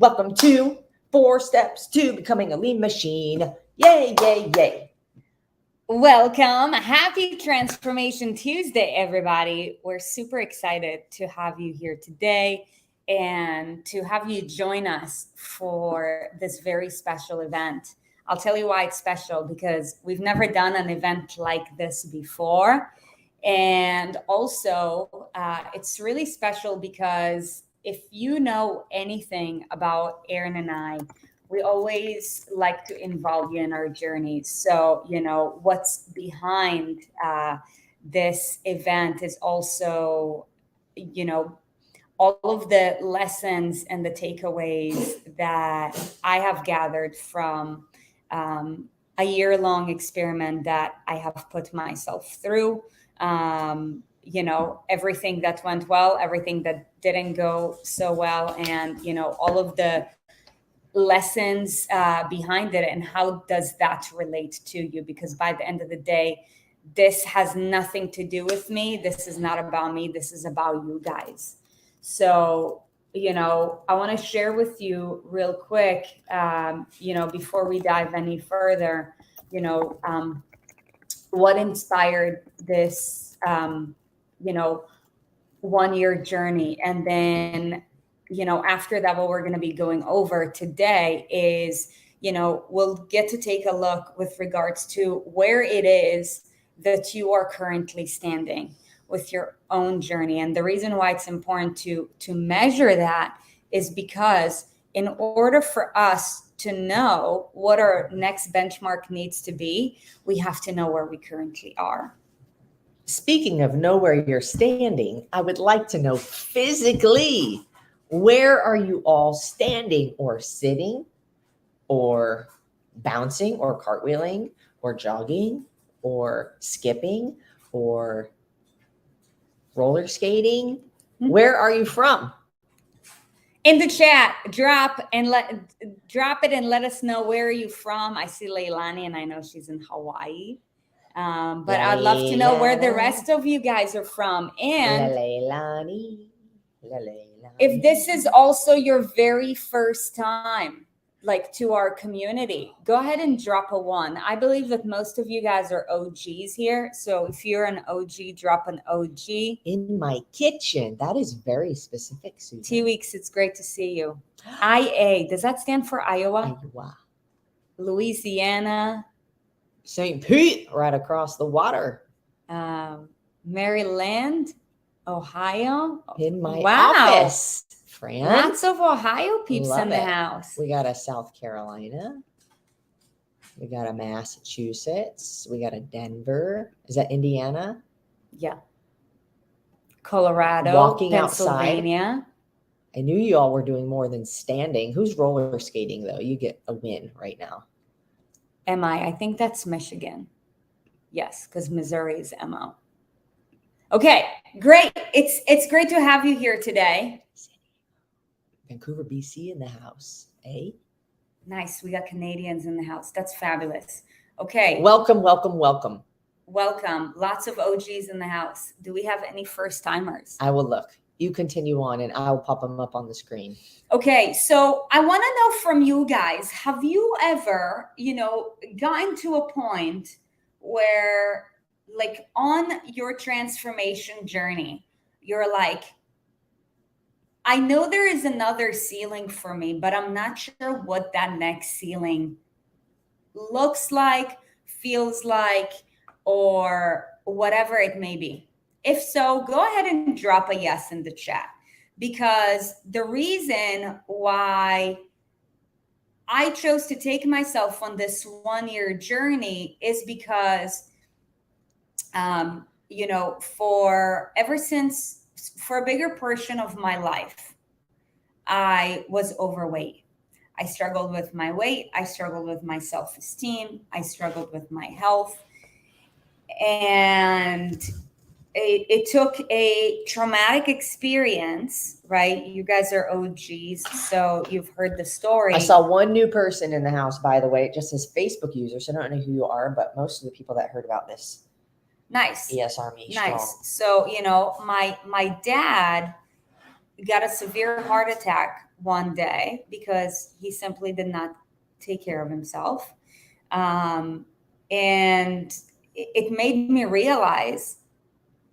Welcome to 4 Steps to Becoming a Lean Machine. Yay, yay, yay. Welcome. Happy Transformation Tuesday, everybody. We're super excited to have you here today and to have you join us for this very special event. I'll tell you why it's special, because we've never done an event like this before. And also, it's really special because if you know anything about Aaron and I, we always like to involve you in our journeys. So, what's behind this event is also, all of the lessons and the takeaways that I have gathered from a year-long experiment that I have put myself through. Everything that went well, everything that didn't go so well, and, all of the lessons behind it, and how does that relate to you? Because by the end of the day, this has nothing to do with me. This is not about me. This is about you guys. So, I want to share with you real quick, before we dive any further, what inspired this, 1-year journey. And then, after that, what we're going to be going over today is, we'll get to take a look with regards to where it is that you are currently standing with your own journey. And the reason why it's important to measure that is because in order for us to know what our next benchmark needs to be, we have to know where we currently are. Speaking of know where you're standing, I would like to know physically, where are you all standing or sitting or bouncing or cartwheeling or jogging or skipping or roller skating? Mm-hmm. Where are you from? In the chat, drop it and let us know, where are you from? I see Leilani, and I know she's in Hawaii. But I'd love to know where the rest of you guys are from. And if this is also your very first time, like, to our community, go ahead and drop a 1. I believe that most of you guys are OGs here. So if you're an OG, drop an OG. In my kitchen. That is very specific, Susan. 2 weeks. It's great to see you. IA. Does that stand for Iowa? Iowa. Louisiana. St. Pete, right across the water. Maryland. Ohio. In my office. France. Lots of Ohio peeps in the house. We got a South Carolina. We got a Massachusetts. We got a Denver. Is that Indiana? Yeah. Colorado. Walking Pennsylvania. Outside. I knew you all were doing more than standing. Who's roller skating, though? You get a win right now. Am I? I think that's Michigan. Yes, because Missouri is MO. Okay, great. It's great to have you here today. Vancouver, BC in the house, eh? Nice. We got Canadians in the house. That's fabulous. Okay. Welcome, welcome, welcome. Welcome. Lots of OGs in the house. Do we have any first timers? I will look. You continue on and I'll pop them up on the screen. Okay. So I want to know from you guys, have you ever, gotten to a point where, like, on your transformation journey, you're like, I know there is another ceiling for me, but I'm not sure what that next ceiling looks like, feels like, or whatever it may be. If so, go ahead and drop a yes in the chat, because the reason why I chose to take myself on this 1-year journey is because, for a bigger portion of my life, I was overweight. I struggled with my weight. I struggled with my self-esteem. I struggled with my health. And it took a traumatic experience, right? You guys are OGs, so you've heard the story. I saw one new person in the house, by the way. It just says Facebook user, so I don't know who you are, but most of the people that heard about this. Nice. Yes, Army. Nice. Strong. So, my dad got a severe heart attack one day because he simply did not take care of himself. And it made me realize,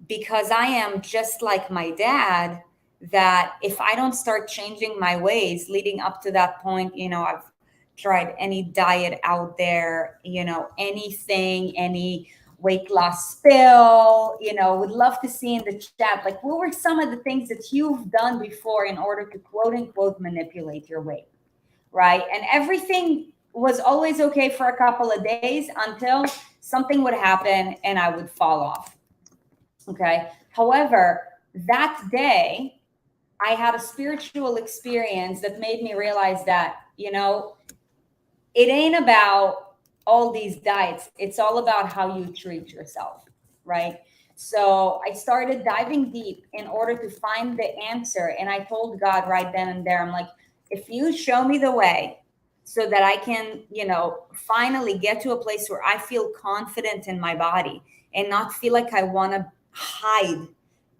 because I am just like my dad, that if I don't start changing my ways leading up to that point, I've tried any diet out there, anything, any weight loss spill, would love to see in the chat, like, what were some of the things that you've done before in order to quote unquote manipulate your weight, right? And everything was always okay for a couple of days until something would happen and I would fall off. Okay. However, that day I had a spiritual experience that made me realize that, it ain't about all these diets. It's all about how you treat yourself. Right. So I started diving deep in order to find the answer. And I told God right then and there, I'm like, if you show me the way so that I can, finally get to a place where I feel confident in my body and not feel like I want to hide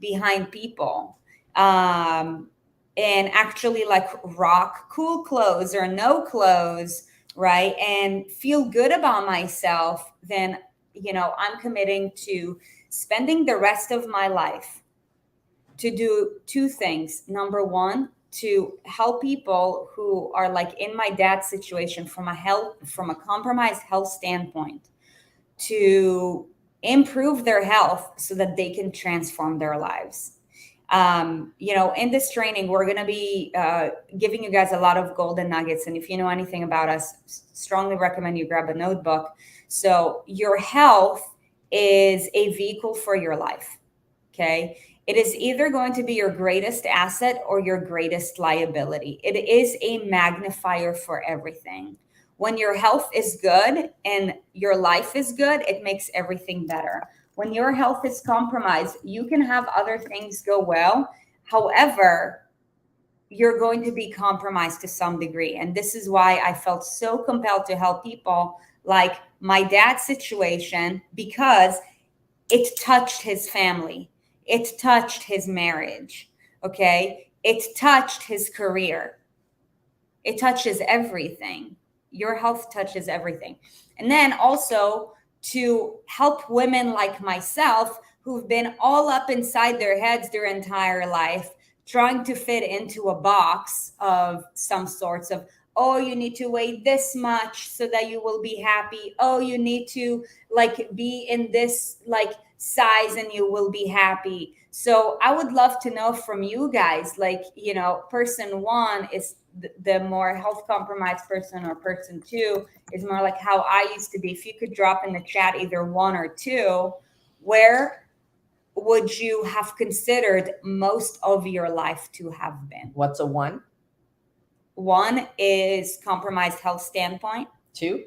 behind people, and actually like rock cool clothes or no clothes, right, and feel good about myself, then I'm committing to spending the rest of my life to do two things. Number one, to help people who are like in my dad's situation from a compromised health standpoint, to improve their health so that they can transform their lives. In this training, we're going to be giving you guys a lot of golden nuggets. And if you know anything about us, strongly recommend you grab a notebook. So your health is a vehicle for your life. Okay. It is either going to be your greatest asset or your greatest liability. It is a magnifier for everything. When your health is good and your life is good, it makes everything better. When your health is compromised, you can have other things go well. However, you're going to be compromised to some degree. And this is why I felt so compelled to help people like my dad's situation, because it touched his family. It touched his marriage. Okay. It touched his career. It touches everything. Your health touches everything. And then also to help women like myself who've been all up inside their heads their entire life, trying to fit into a box of some sorts of, oh, you need to weigh this much so that you will be happy. Oh, you need to like be in this like size and you will be happy. So I would love to know from you guys, like, person one is the more health compromised person, or person two is more like how I used to be. If you could drop in the chat either one or two, where would you have considered most of your life to have been? What's a one? One is compromised health standpoint. Two?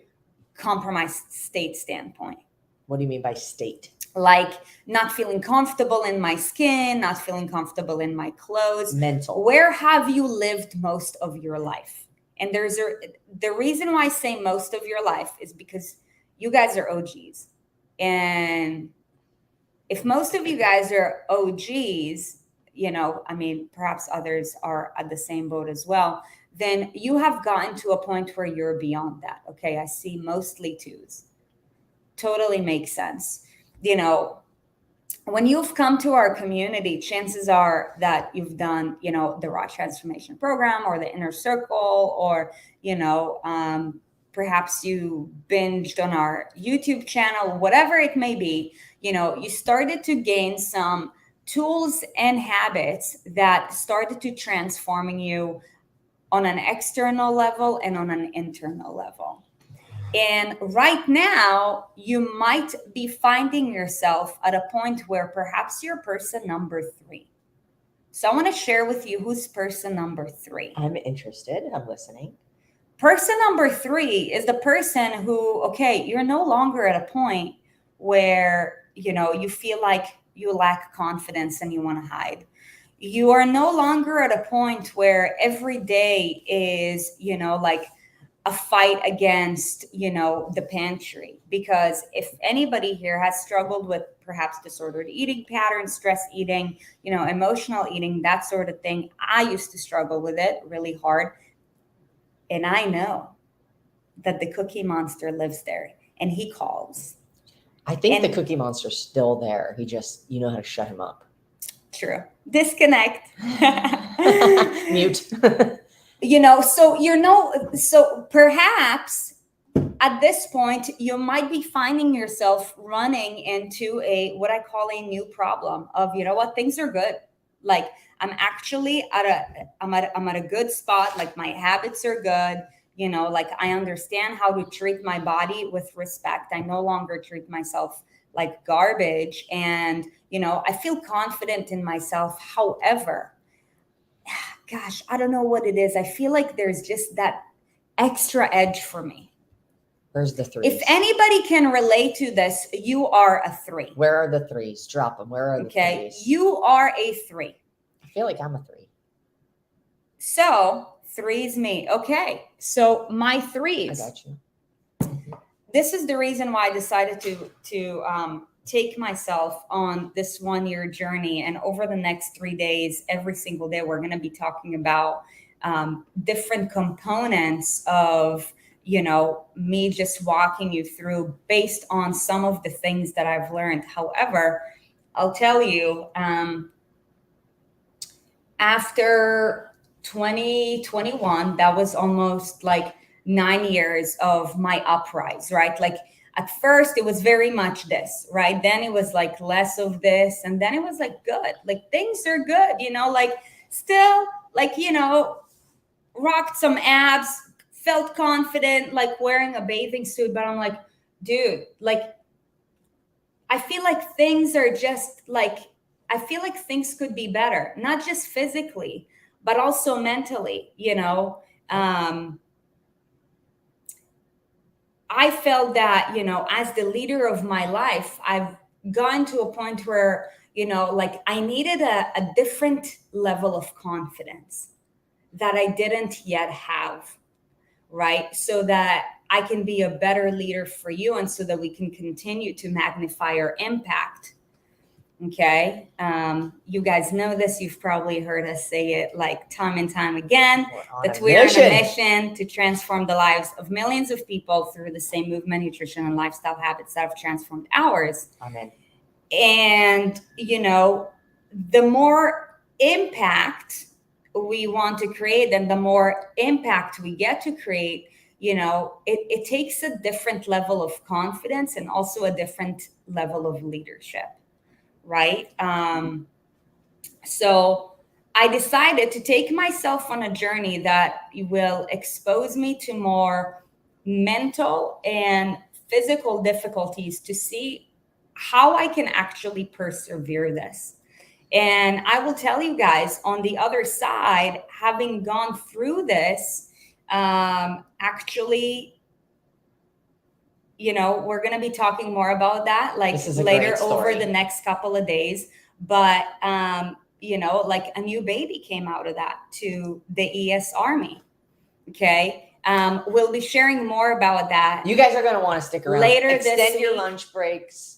Compromised state standpoint. What do you mean by state? Like not feeling comfortable in my skin, not feeling comfortable in my clothes. Mental. Where have you lived most of your life? And the reason why I say most of your life is because you guys are OGs. And if most of you guys are OGs, perhaps others are at the same boat as well, then you have gotten to a point where you're beyond that. Okay, I see mostly twos. Totally makes sense. When you've come to our community, chances are that you've done, the Raw Transformation Program or the Inner Circle, or, perhaps you binged on our YouTube channel, whatever it may be. You started to gain some tools and habits that started to transforming you on an external level and on an internal level. And right now, you might be finding yourself at a point where perhaps you're person number 3. So I want to share with you who's person number 3. I'm interested. I'm listening. Person number 3 is the person who, okay, you're no longer at a point where, you feel like you lack confidence and you want to hide. You are no longer at a point where every day is, like a fight against, the pantry. Because if anybody here has struggled with perhaps disordered eating patterns, stress eating, emotional eating, that sort of thing. I used to struggle with it really hard. And I know that the Cookie Monster lives there and he calls. I think the Cookie Monster's still there. He just, you know how to shut him up. True. Disconnect. Mute. So perhaps at this point, you might be finding yourself running into what I call a new problem of, things are good. Like I'm actually I'm at a good spot. Like my habits are good. Like I understand how to treat my body with respect. I no longer treat myself like garbage. And, I feel confident in myself. However, gosh, I don't know what it is. I feel like there's just that extra edge for me. Where's the threes? If anybody can relate to this, you are a 3. Where are the threes? Drop them. Where are the threes? You are a 3. I feel like I'm a 3. So 3 is me. Okay. So my 3s. I got you. This is the reason why I decided to take myself on this 1-year journey. And over the next 3 days, every single day, we're going to be talking about different components of, me just walking you through based on some of the things that I've learned. However, I'll tell you, after 2021, that was almost like 9 years of my uprise, right? Like at first it was very much this, right? Then it was like less of this. And then it was like, good, like things are good, like still like, rocked some abs, felt confident, like wearing a bathing suit. But I'm like, dude, like, I feel like things are just like, I feel like things could be better, not just physically, but also mentally, I felt that, as the leader of my life, I've gone to a point where, like I needed a different level of confidence that I didn't yet have, right? So that I can be a better leader for you and so that we can continue to magnify our impact. Okay. You guys know this. You've probably heard us say it like time and time again, that we're on a mission to transform the lives of millions of people through the same movement, nutrition, and lifestyle habits that have transformed ours. Amen. And, the more impact we want to create and the more impact we get to create, it takes a different level of confidence and also a different level of leadership. Right. So I decided to take myself on a journey that will expose me to more mental and physical difficulties to see how I can actually persevere this. And I will tell you guys on the other side, having gone through this, actually, we're going to be talking more about that like later over the next couple of days. But, like a new baby came out of that to the ES Army. Okay. We'll be sharing more about that. You guys are going to want to stick around later. Extend your lunch breaks.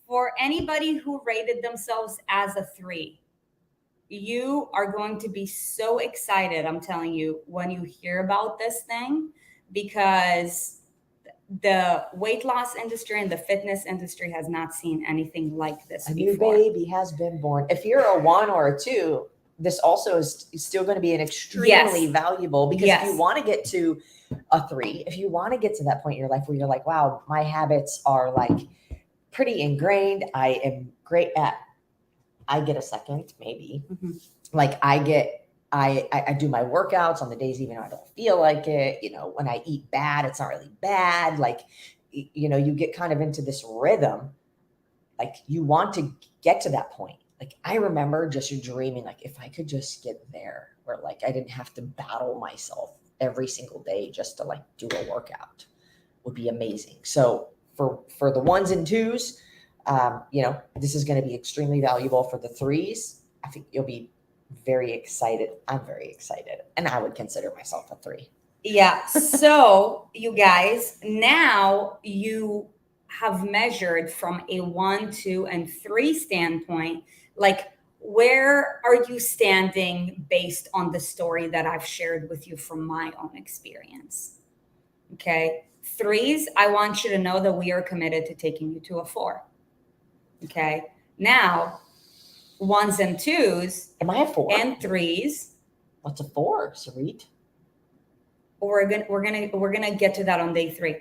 For anybody who rated themselves as a 3, you are going to be so excited, I'm telling you, when you hear about this thing, because the weight loss industry and the fitness industry has not seen anything like this before. A new baby has been born. If you're a 1 or a 2, this also is still going to be an extremely valuable, because if you want to get to a 3, if you want to get to that point in your life where you're like, wow, my habits are like pretty ingrained. I am great at, I get a second, maybe. Mm-hmm. Like I do my workouts on the days even though I don't feel like it. When I eat bad, it's not really bad. Like, you get kind of into this rhythm. Like you want to get to that point. Like I remember just dreaming, like if I could just get there where like I didn't have to battle myself every single day just to like do a workout, would be amazing. So for the 1s and 2s, this is going to be extremely valuable. For the 3s, I think you'll be very excited. I'm very excited. And I would consider myself a 3. Yeah. So you guys, now you have measured from a 1, 2, and 3 standpoint, like where are you standing based on the story that I've shared with you from my own experience? Okay. 3s, I want you to know that we are committed to taking you to a 4. Okay. Now, 1s and 2s. Am I a 4? And 3s. What's a 4, Sarit? We're gonna get to that on day 3.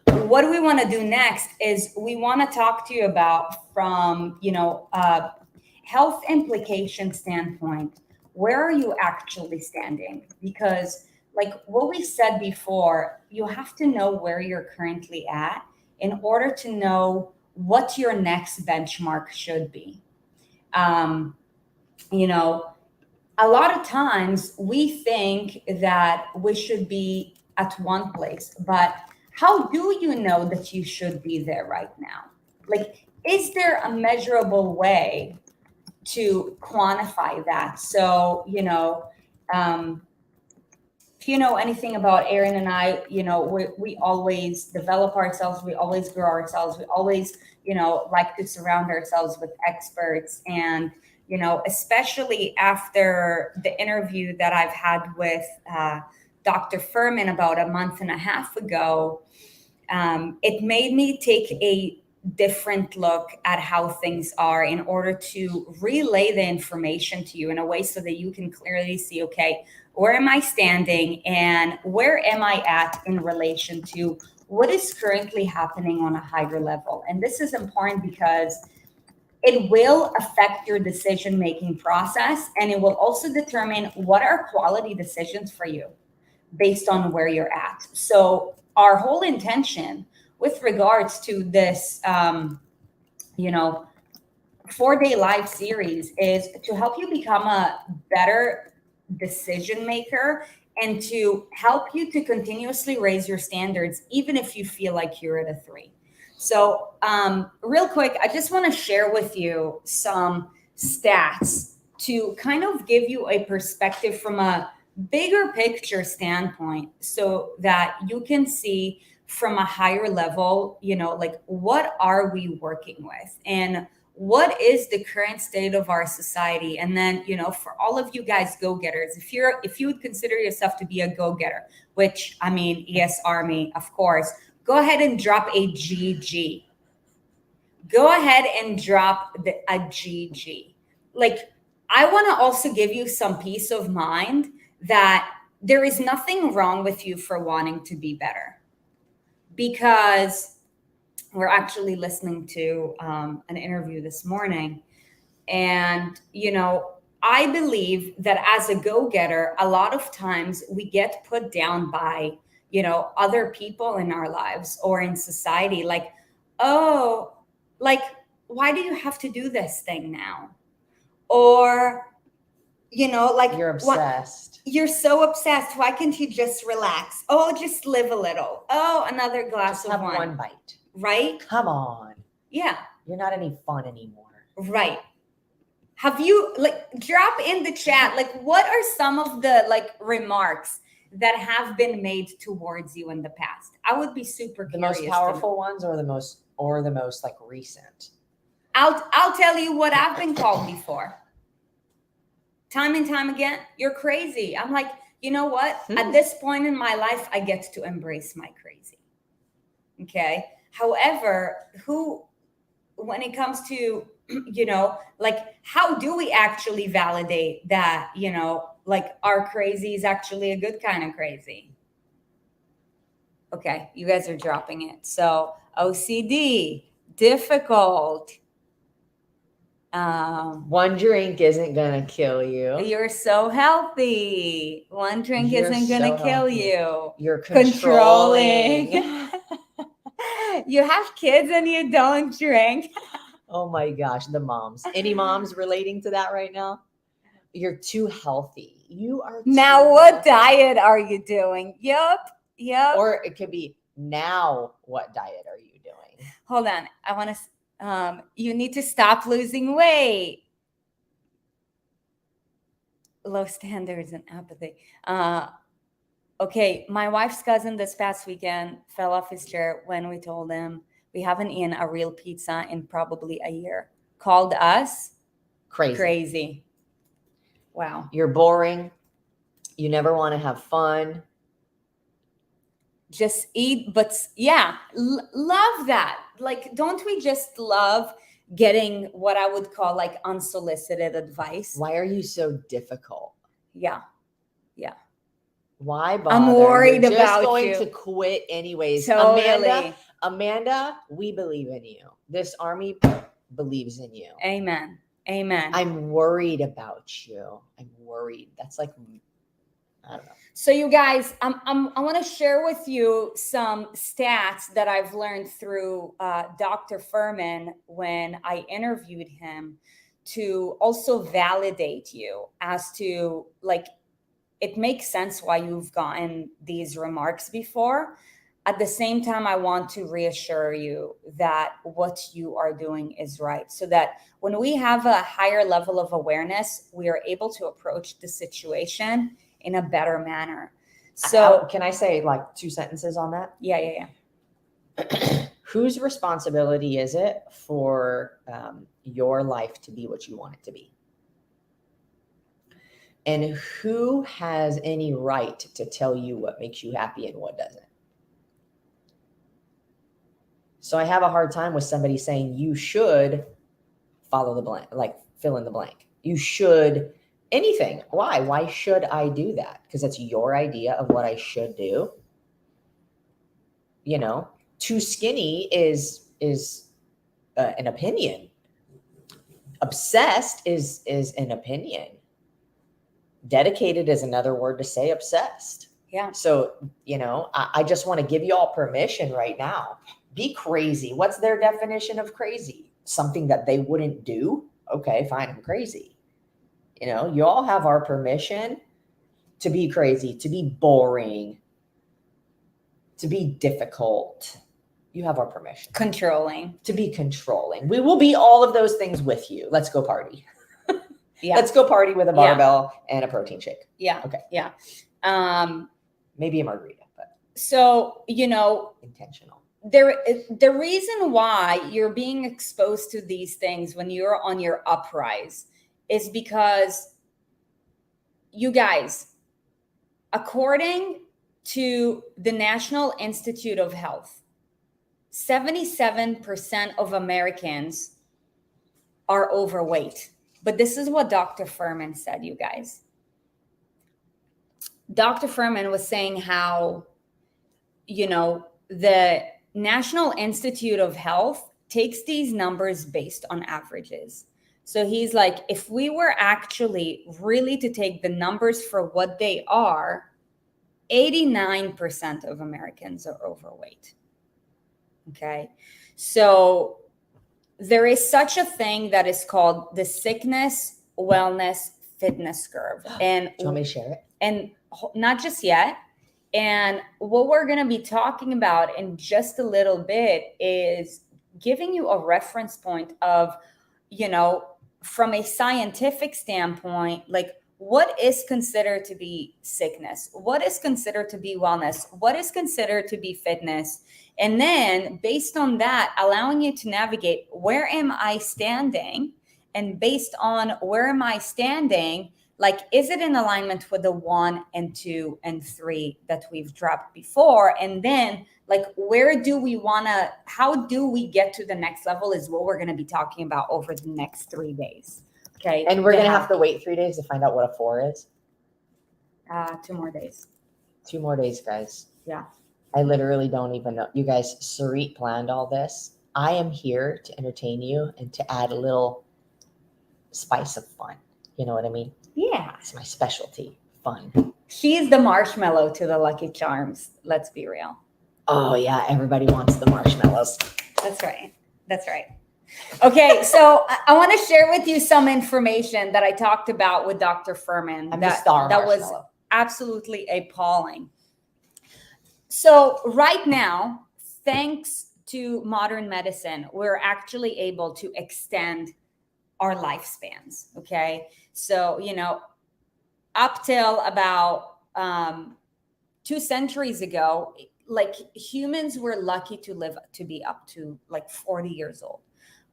What we want to do next is we want to talk to you about from health implication standpoint. Where are you actually standing? Because like what we said before, you have to know where you're currently at in order to know what your next benchmark should be. A lot of times we think that we should be at one place, but how do you know that you should be there right now? Like, is there a measurable way to quantify that? So, if you know anything about Erin and I, we always develop ourselves, we always grow ourselves, we always, like to surround ourselves with experts. And especially after the interview that I've had with Dr. Furman about a month and a half ago, it made me take a different look at how things are in order to relay the information to you in a way so that you can clearly see, okay, where am I standing and where am I at in relation to what is currently happening on a higher level? And this is important because it will affect your decision-making process, and it will also determine what are quality decisions for you based on where you're at. So our whole intention with regards to this, 4-day live series is to help you become a better decision maker and to help you to continuously raise your standards, even if you feel like you're at a 3. So real quick, I just want to share with you some stats to kind of give you a perspective from a bigger picture standpoint so that you can see from a higher level, like what are we working with and what is the current state of our society? And then, for all of you guys go-getters, if you would consider yourself to be a go-getter, which I mean, yes, Army, of course, go ahead and drop a GG. Go ahead and drop a GG. Like, I want to also give you some peace of mind that there is nothing wrong with you for wanting to be better. Because we're actually listening to an interview this morning. And, I believe that as a go-getter, a lot of times we get put down by other people in our lives or in society, like, oh, like, why do you have to do this thing now? Or, like, You're obsessed. You're so obsessed. Why can't you just relax? Oh, just live a little. Oh, another glass Just of have wine. one bite. Right? Come on. Yeah. You're not any fun anymore. Right. Have you drop in the chat, what are some of the remarks that have been made towards you in the past? I would be super curious. The most powerful ones or the most recent? I'll tell you what I've been called before. Time and time again, you're crazy. I'm like, you know what? At this point in my life, I get to embrace my crazy. Okay. However, when it comes to, how do we actually validate that, our crazy is actually a good kind of crazy? Okay, you guys are dropping it. So OCD, difficult. One drink isn't gonna kill you. You're so healthy. One drink isn't gonna kill you. You're controlling. You have kids and you don't drink. Oh my gosh, the moms. Any moms relating to that right now? You're too healthy. You are. Now, what diet are you doing? Yep. Or it could be, now what diet are you doing? Hold on. I want to. You need to stop losing weight. Low standards and apathy. Okay, my wife's cousin this past weekend fell off his chair when we told him We haven't eaten a real pizza in probably a year. Called us crazy. Wow. You're boring. You never want to have fun. Just eat, but yeah, love that. Like, don't we just love getting what I would call like unsolicited advice? Why are you so difficult? Yeah. Why bother? I'm worried You're just about going you. to quit anyways. Totally. Amanda, we believe in you. This army believes in you. Amen. I'm worried about you. I'm worried. That's like, I don't know. So you guys, I want to share with you some stats that I've learned through Dr. Furman when I interviewed him, to also validate you as to, like, it makes sense why you've gotten these remarks before. At the same time, I want to reassure you that what you are doing is right, so that when we have a higher level of awareness, we are able to approach the situation in a better manner. So can I say like 2 sentences on that? Yeah. Whose responsibility is it for your life to be what you want it to be? And who has any right to tell you what makes you happy and what doesn't? So I have a hard time with somebody saying you should follow the blank, like fill in the blank. You should anything. Why? Why should I do that? Because that's your idea of what I should do. You know, too skinny is an opinion. Obsessed is an opinion. Dedicated is another word to say obsessed. Yeah. So, you know, I just want to give you all permission right now. Be crazy. What's their definition of crazy? Something that they wouldn't do? Okay, fine, I'm crazy. You know, you all have our permission to be crazy, to be boring, to be difficult. You have our permission. Controlling. To be controlling. We will be all of those things with you. Let's go party. Yeah. Let's go party with a barbell and a protein shake. Yeah. Okay. Yeah. Maybe a margarita, but so, you know, intentional. The reason why you're being exposed to these things when you're on your uprise is because, you guys, according to the National Institute of Health, 77% of Americans are overweight. But this is what Dr. Furman said, you guys. Dr. Furman was saying how, you know, the National Institute of Health takes these numbers based on averages. So he's like, if we were actually really to take the numbers for what they are, 89% of Americans are overweight. Okay. So there is such a thing that is called the sickness, wellness, fitness curve. And do you want me to share it? And not just yet. And what we're going to be talking about in just a little bit is giving you a reference point of, you know, from a scientific standpoint, like, what is considered to be sickness? What is considered to be wellness? What is considered to be fitness? And then based on that, allowing you to navigate, where am I standing? And based on where am I standing, like, is it in alignment with the 1 and 2 and 3 that we've dropped before? And then, like, where do we want to, how do we get to the next level is what we're going to be talking about over the next 3 days. Okay. And we're going to have to wait 3 days to find out what a 4 is. 2 more days. 2 more days, guys. Yeah. I literally don't even know. You guys, Sarit planned all this. I am here to entertain you and to add a little spice of fun. You know what I mean? Yeah. It's my specialty. Fun. She's the marshmallow to the Lucky Charms. Let's be real. Oh, yeah. Everybody wants the marshmallows. That's right. That's right. Okay. So I want to share with you some information that I talked about with Dr. Furman. That was absolutely appalling. So right now, thanks to modern medicine, we're actually able to extend our lifespans. Okay. So, you know, up till about 2 centuries ago, like humans were lucky to live to be up to like 40 years old.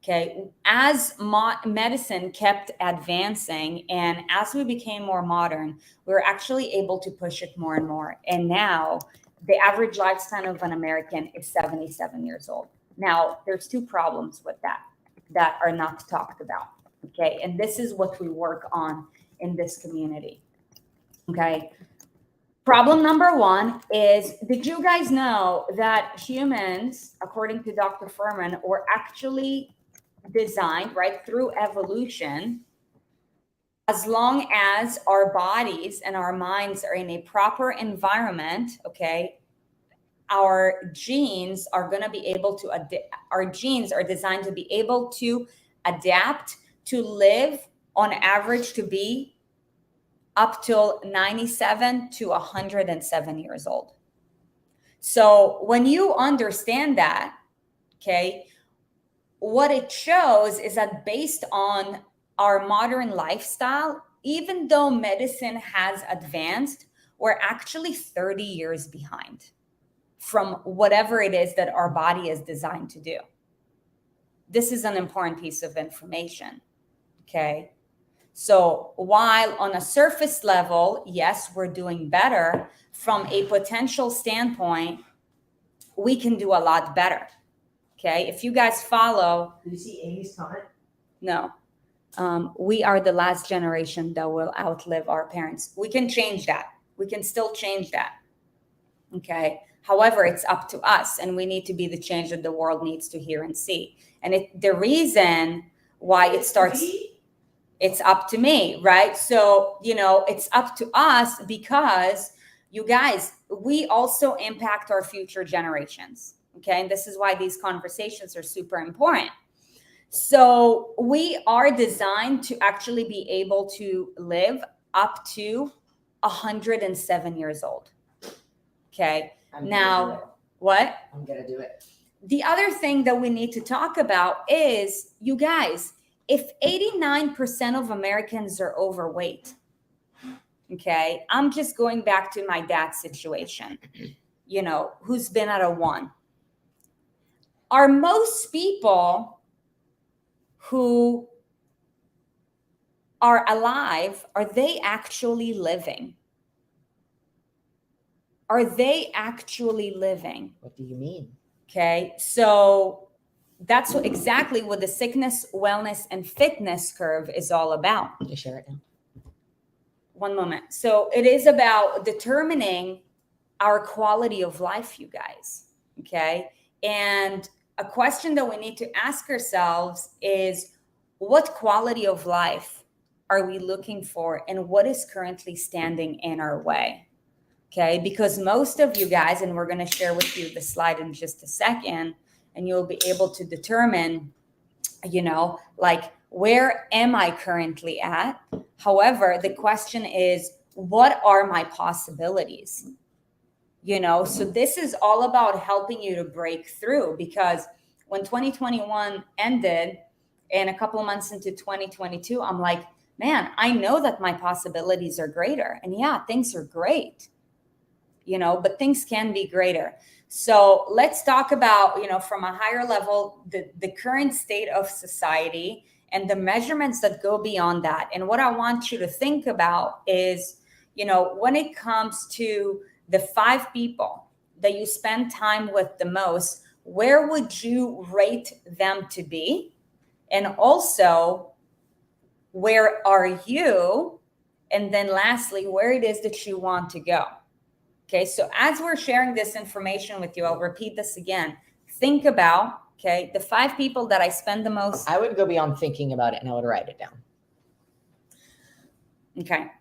Okay. As medicine kept advancing and as we became more modern, we were actually able to push it more and more. And now the average lifespan of an American is 77 years old. Now, there's two problems with that are not talked about. Okay. And this is what we work on in this community. Okay. Problem number one is, did you guys know that humans, according to Dr. Furman, were actually designed, right, through evolution, as long as our bodies and our minds are in a proper environment, okay, our genes are going to be able to, our genes are designed to be able to adapt to live on average to be up till 97 to 107 years old. So when you understand that, okay, what it shows is that based on our modern lifestyle, even though medicine has advanced, we're actually 30 years behind from whatever it is that our body is designed to do. This is an important piece of information, okay? So while on a surface level, yes, we're doing better, from a potential standpoint, we can do a lot better. Okay. If you guys follow. Did you see Amy's comment? No. We are the last generation that will outlive our parents. We can change that. We can still change that. Okay. However, it's up to us, and we need to be the change that the world needs to hear and see. And the reason why it starts. It's up to me, right? So, it's up to us because you guys, we also impact our future generations. Okay. And this is why these conversations are super important. So we are designed to actually be able to live up to 107 years old. Okay. Now, what? I'm going to do it. The other thing that we need to talk about is, you guys, if 89% of Americans are overweight, okay, I'm just going back to my dad's situation, who's been at a 1. Are most people who are alive, are they actually living? Are they actually living? What do you mean? Okay, so that's exactly what the sickness, wellness, and fitness curve is all about. Can you share it now? One moment. So it is about determining our quality of life, you guys. Okay. And a question that we need to ask ourselves is, what quality of life are we looking for, and what is currently standing in our way? Okay. Because most of you guys, and we're going to share with you the slide in just a second, and you'll be able to determine, like, where am I currently at? However, the question is, what are my possibilities? So this is all about helping you to break through, because when 2021 ended and a couple of months into 2022, I'm like, man, I know that my possibilities are greater. And yeah, things are great, but things can be greater. So let's talk about, from a higher level, the current state of society and the measurements that go beyond that. And what I want you to think about is, when it comes to the 5 people that you spend time with the most, where would you rate them to be? And also, where are you? And then lastly, where it is that you want to go. Okay, so as we're sharing this information with you, I'll repeat this again. Think about, the 5 people that I spend the most. I would go beyond thinking about it, and I would write it down. Okay.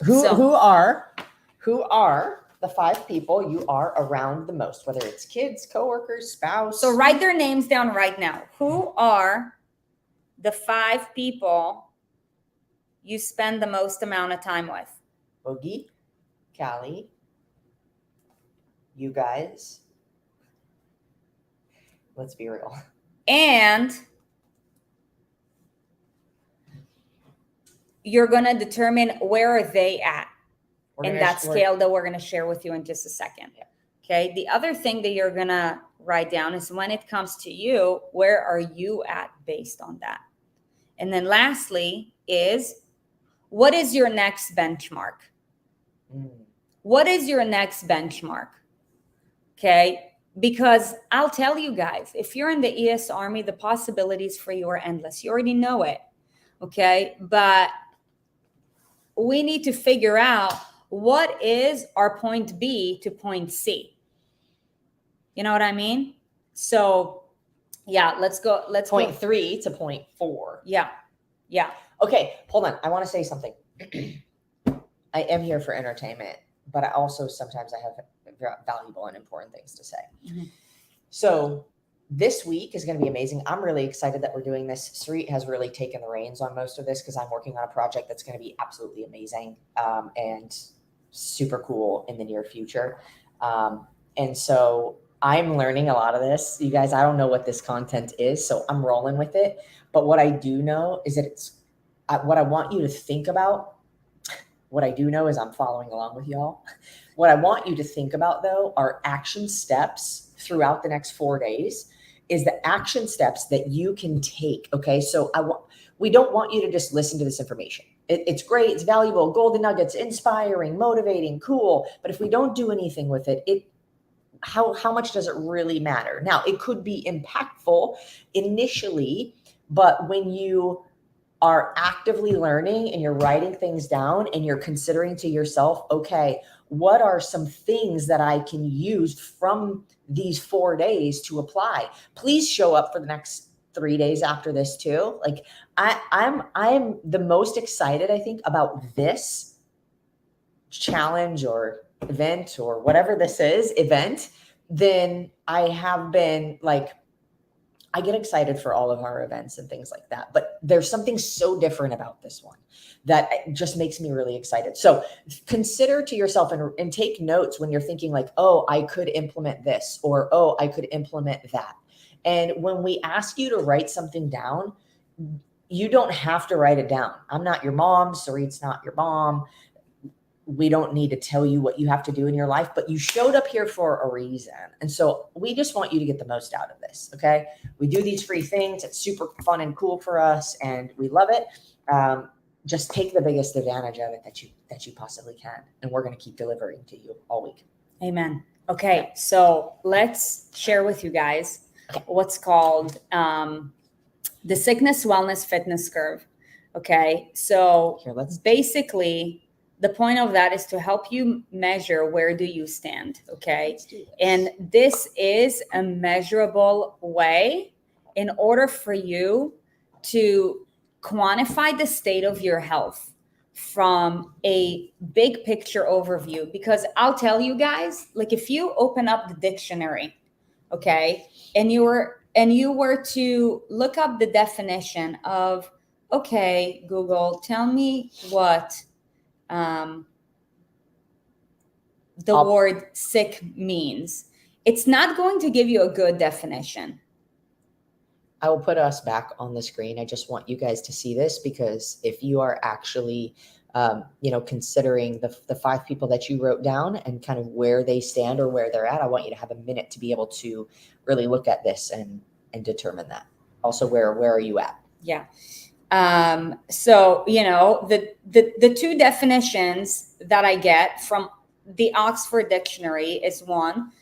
Who are the 5 people you are around the most, whether it's kids, coworkers, spouse? So write their names down right now. Who are the 5 people you spend the most amount of time with? Boogie, Callie, you guys. Let's be real. And you're going to determine where are they at in that scale that we're going to share with you in just a second. Yeah. Okay. The other thing that you're going to write down is when it comes to you, where are you at based on that? And then lastly is, what is your next benchmark? What is your next benchmark? Okay. Because I'll tell you guys, if you're in the ES Army, the possibilities for you are endless. You already know it. Okay. But we need to figure out what is our point B to point C. You know what I mean? So yeah, let's go. Let's Point go. 3 to point 4. Yeah. Yeah. Okay, hold on. I want to say something. I am here for entertainment, but I also sometimes I have valuable and important things to say. Mhm. So this week is going to be amazing. I'm really excited that we're doing this. Sarit has really taken the reins on most of this because I'm working on a project that's going to be absolutely amazing and super cool in the near future. And so I'm learning a lot of this. You guys, I don't know what this content is, so I'm rolling with it. But what I do know is that it's what I want you to think about. What I do know is I'm following along with y'all. What I want you to think about, though, are action steps throughout the next 4 days, is the action steps that you can take. Okay. So we don't want you to just listen to this information. It's great. It's valuable. Golden nuggets, inspiring, motivating, cool. But if we don't do anything with it, how much does it really matter? Now, it could be impactful initially, but when you are actively learning and you're writing things down and you're considering to yourself, okay, what are some things that I can use from these 4 days to apply? Please show up for the next 3 days after this too. Like I'm the most excited, I think, about this challenge or event or whatever this is, event, than I have been. Like, I get excited for all of our events and things like that, but there's something so different about this one that just makes me really excited. So consider to yourself and take notes when you're thinking like, oh, I could implement this, or, oh, I could implement that. And when we ask you to write something down, you don't have to write it down. I'm not your mom. Sarit's not your mom. We don't need to tell you what you have to do in your life, but you showed up here for a reason. And so we just want you to get the most out of this. Okay. We do these free things. It's super fun and cool for us and we love it. Just take the biggest advantage of it that you possibly can. And we're going to keep delivering to you all week. Amen. Okay. So let's share with you guys what's called the Sickness, Wellness, Fitness Curve. Okay. So basically, the point of that is to help you measure where do you stand, okay? And this is a measurable way in order for you to quantify the state of your health from a big picture overview. Because I'll tell you guys, like if you open up the dictionary, okay, and you were to look up the definition of, okay, Google, tell me what the word sick means, it's not going to give you a good definition. I will put us back on the screen. I just want you guys to see this, because if you are actually, considering the 5 people that you wrote down and kind of where they stand or where they're at, I want you to have a minute to be able to really look at this and determine that. Also, where are you at? Yeah. So, the 2 definitions that I get from the Oxford Dictionary is, 1,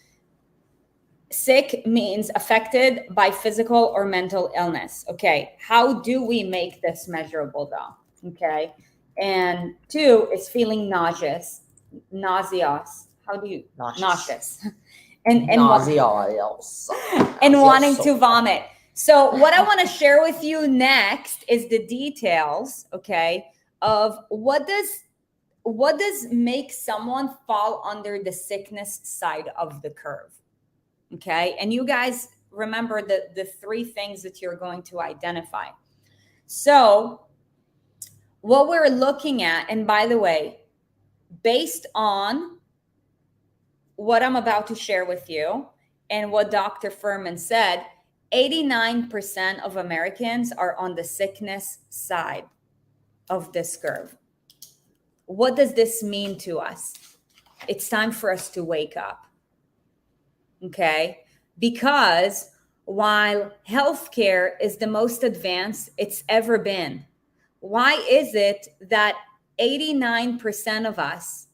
sick means affected by physical or mental illness. Okay. How do we make this measurable though? Okay. And 2 is feeling nauseous. How do you? Nauseous. and nauseous. And wanting to vomit. So what I want to share with you next is the details, okay, of what does make someone fall under the sickness side of the curve, okay? And you guys remember the 3 things that you're going to identify. So what we're looking at, and by the way, based on what I'm about to share with you and what Dr. Furman said, 89% of Americans are on the sickness side of this curve. What does this mean to us? It's time for us to wake up. Okay. Because while healthcare is the most advanced it's ever been, why is it that 89% of us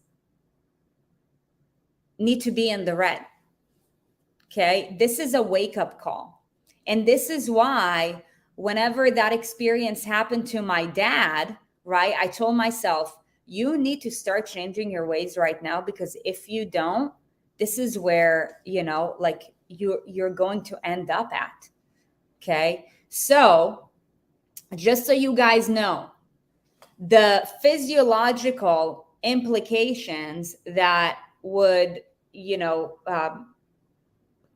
need to be in the red? Okay. This is a wake up call. And this is why, whenever that experience happened to my dad, right, I told myself, you need to start changing your ways right now, because if you don't, this is where, like you're going to end up at. Okay. So, just so you guys know, the physiological implications that would,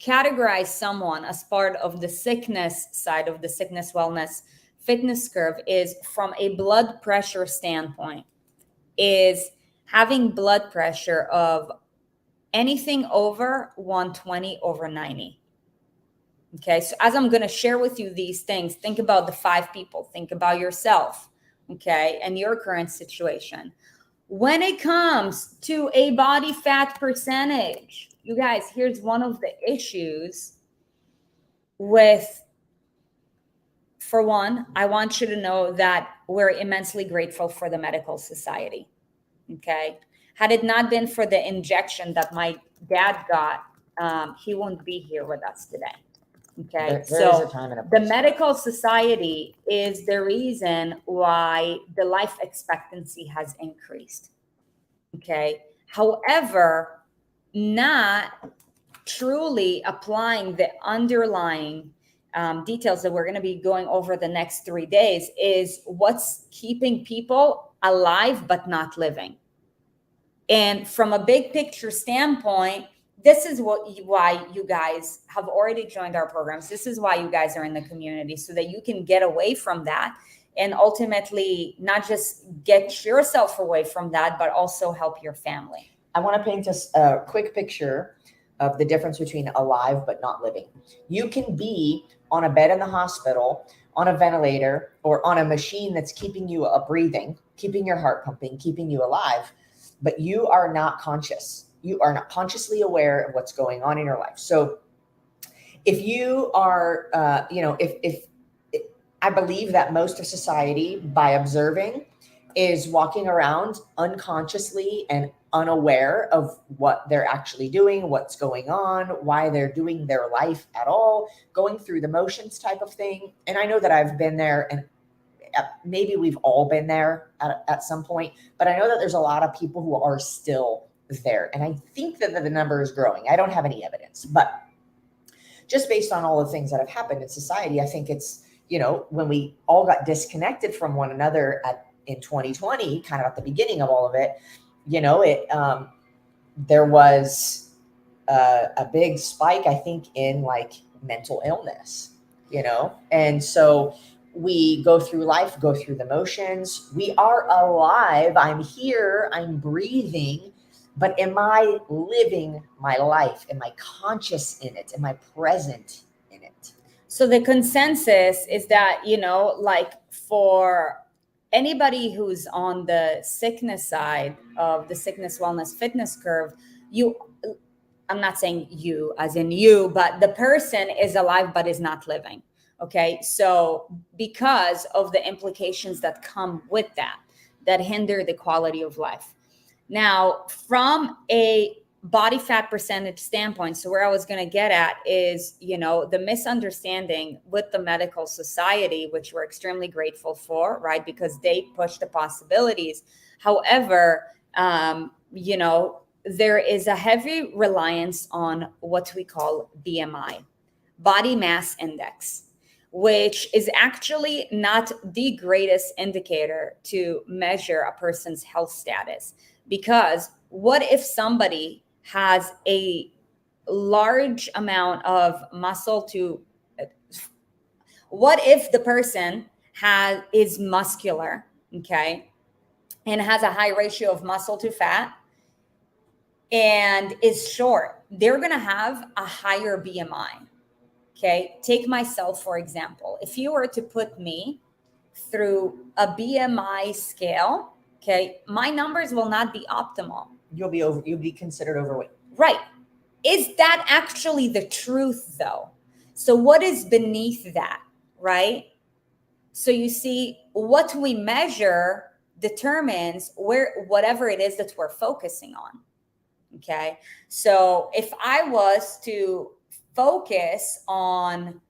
categorize someone as part of the sickness side of the sickness wellness fitness curve is, from a blood pressure standpoint, is having blood pressure of anything over 120/90. Okay, so as I'm going to share with you these things, think about the 5 people, think about yourself, okay, and your current situation. When it comes to a body fat percentage, you guys, here's one of the issues with, for one, I want you to know that we're immensely grateful for the medical society. Okay. Had it not been for the injection that my dad got, he won't be here with us today. Okay. There is a time and a the place. medical society is the reason why the life expectancy has increased. Okay. However, not truly applying the underlying details that we're going to be going over the next 3 days is what's keeping people alive but not living. And from a big picture standpoint, this is why you guys have already joined our programs. This is why you guys are in the community, so that you can get away from that and ultimately not just get yourself away from that, but also help your family. I want to paint us a quick picture of the difference between alive but not living. You can be on a bed in the hospital, on a ventilator, or on a machine that's keeping you breathing, keeping your heart pumping, keeping you alive, but you are not conscious. You are not consciously aware of what's going on in your life. So if you are, if I believe that most of society, by observing, is walking around unconsciously and unaware of what they're actually doing, what's going on, why they're doing their life at all, going through the motions type of thing. And I know that I've been there, and maybe we've all been there at some point, but I know that there's a lot of people who are still there. And I think that the number is growing. I don't have any evidence, but just based on all the things that have happened in society, I think it's, when we all got disconnected from one another in 2020, kind of at the beginning of all of it, there was a big spike, I think, in like mental illness, and so we go through life, go through the motions. We are alive. I'm here. I'm breathing. But am I living my life? Am I conscious in it? Am I present in it? So the consensus is that, like for anybody who's on the sickness side of the sickness wellness fitness curve, I'm not saying you as in you, but the person is alive but is not living. Okay. So because of the implications that come with that hinder the quality of life. Now, from a body fat percentage standpoint, so where I was going to get at is, the misunderstanding with the medical society, which we're extremely grateful for, right? Because they push the possibilities. However, there is a heavy reliance on what we call BMI, body mass index, which is actually not the greatest indicator to measure a person's health status. Because what if somebody has a large amount of muscle what if the person is muscular, okay, and has a high ratio of muscle to fat and is short? They're going to have a higher BMI. Okay, take myself, for example. If you were to put me through a BMI scale, okay, my numbers will not be optimal. You'll be considered overweight. Right. Is that actually the truth though? So what is beneath that, right? So you see, what we measure determines where whatever it is that we're focusing on. Okay. So if I was to focus on,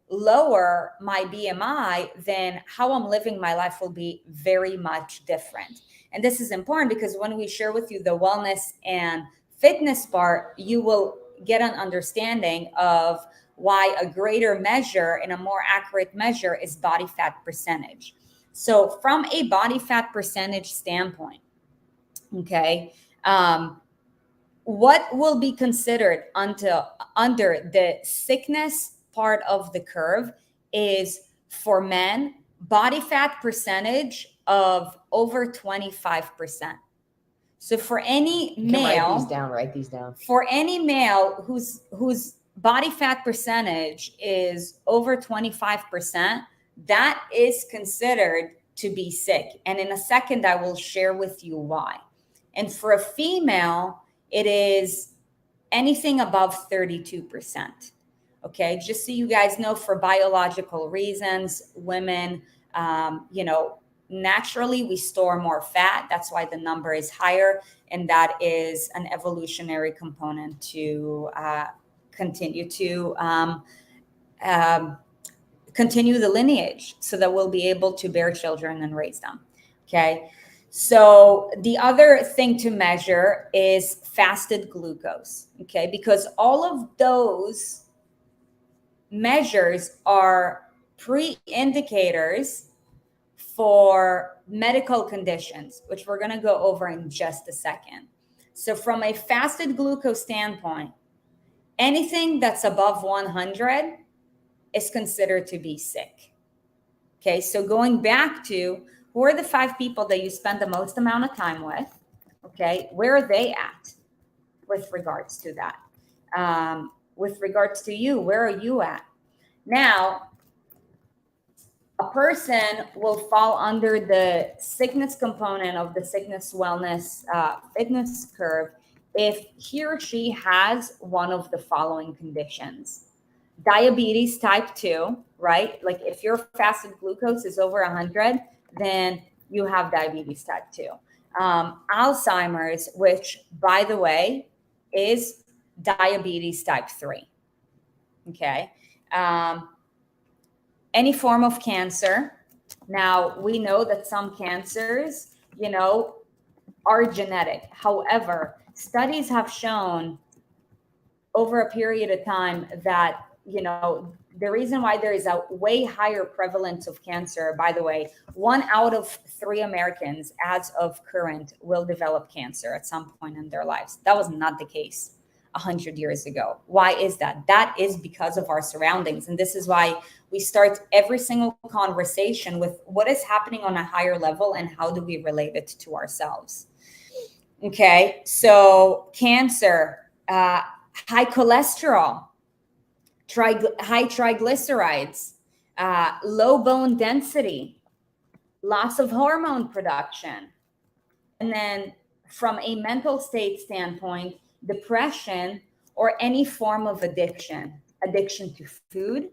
lower my BMI, then how I'm living my life will be very much different. And this is important because when we share with you the wellness and fitness part, you will get an understanding of why a greater measure and a more accurate measure is body fat percentage. So from a body fat percentage standpoint, okay, what will be considered under the sickness part of the curve is, for men, body fat percentage of over 25%. So for any male, write these down. For any male whose body fat percentage is over 25%, that is considered to be sick. And in a second, I will share with you why. And for a female, it is anything above 32%. Okay, just so you guys know, for biological reasons, women, naturally we store more fat. That's why the number is higher. And that is an evolutionary component to continue the lineage so that we'll be able to bear children and raise them. Okay. So the other thing to measure is fasted glucose. Okay. Because all of those measures are pre-indicators for medical conditions, which we're going to go over in just a second. So from a fasted glucose standpoint, anything that's above 100 is considered to be sick. Okay, so going back to, who are the 5 people that you spend the most amount of time with? Okay, where are they at with regards to that? With regards to you, where are you at? Now, a person will fall under the sickness component of the sickness wellness fitness curve if he or she has one of the following conditions. Diabetes type 2, right? Like if your fasted glucose is over 100, then you have diabetes type 2. Alzheimer's, which, by the way, is diabetes type 3. Okay. Any form of cancer. Now, we know that some cancers, are genetic. However, studies have shown over a period of time that, the reason why there is a way higher prevalence of cancer, by the way, 1 out of 3 Americans as of current will develop cancer at some point in their lives. That was not the case 100 years ago. Why is that? That is because of our surroundings. And this is why we start every single conversation with what is happening on a higher level and how do we relate it to ourselves. Okay, so cancer, high cholesterol, high triglycerides, low bone density, loss of hormone production. And then from a mental state standpoint, depression or any form of addiction to food,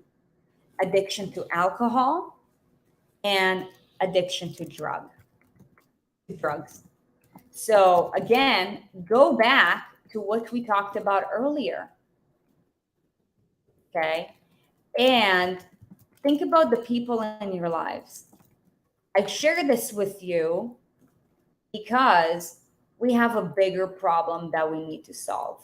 addiction to alcohol, and addiction to drugs. So again, go back to what we talked about earlier. Okay. And think about the people in your lives. I share this with you because we have a bigger problem that we need to solve.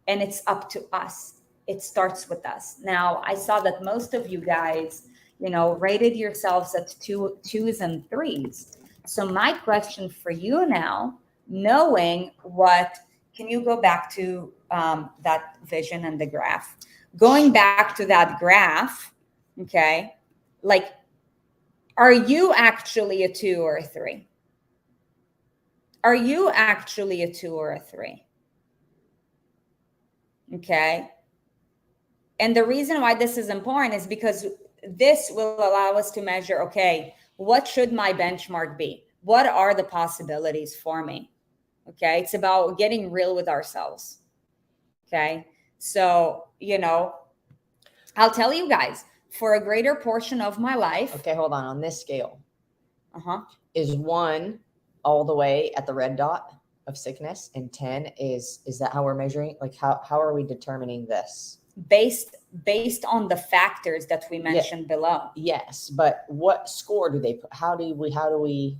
And it's up to us. It starts with us. Now, I saw that most of you guys, rated yourselves at 2s and 3s. So my question for you now, knowing what, can you go back to that vision and the graph? Going back to that graph, okay, like, are you actually a 2 or a 3? Are you actually a 2 or a 3? Okay. And the reason why this is important is because this will allow us to measure, okay, what should my benchmark be? What are the possibilities for me? Okay. It's about getting real with ourselves. Okay. So, I'll tell you guys, for a greater portion of my life. Okay, hold on this scale. Uh-huh. Is 1 all the way at the red dot of sickness, and 10 is that how we're measuring? Like how are we determining this? Based on the factors that we mentioned below. Yes, but what score do they put? How do we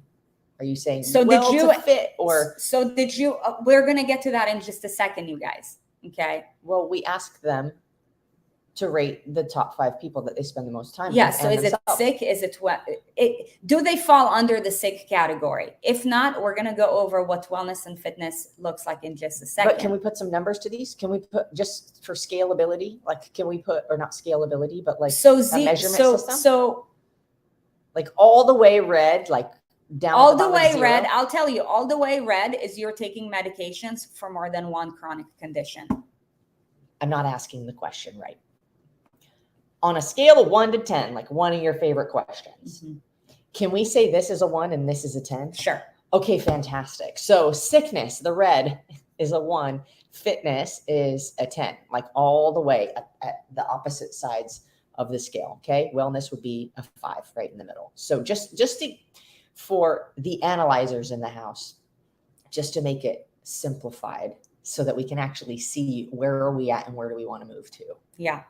are you saying so well did you to fit, or so did you we're going to get to that in just a second, you guys. Okay. Well, we asked them to rate the top 5 people that they spend the most time Yeah. with. So is themselves. It sick? Is it do they fall under the sick category? If not, we're going to go over what wellness and fitness looks like in just a second. But can we put some numbers to these? Can we put, just for scalability, like can we put, or not scalability, but like a measurement system? So like all the way red, like down all the way 0. red. I'll tell you, all the way red is you're taking medications for more than one chronic condition. I'm not asking the question right. On a scale of 1 to 10, like one of your favorite questions, can we say this is a 1 and this is a 10? Sure. Okay, fantastic. So sickness, the red, is a 1. Fitness is a 10, like all the way at the opposite sides of the scale. Okay, wellness would be a 5 right in the middle. So just for the analyzers in the house, just to make it simplified so that we can actually see where are we at and where do we want to move to. Yeah.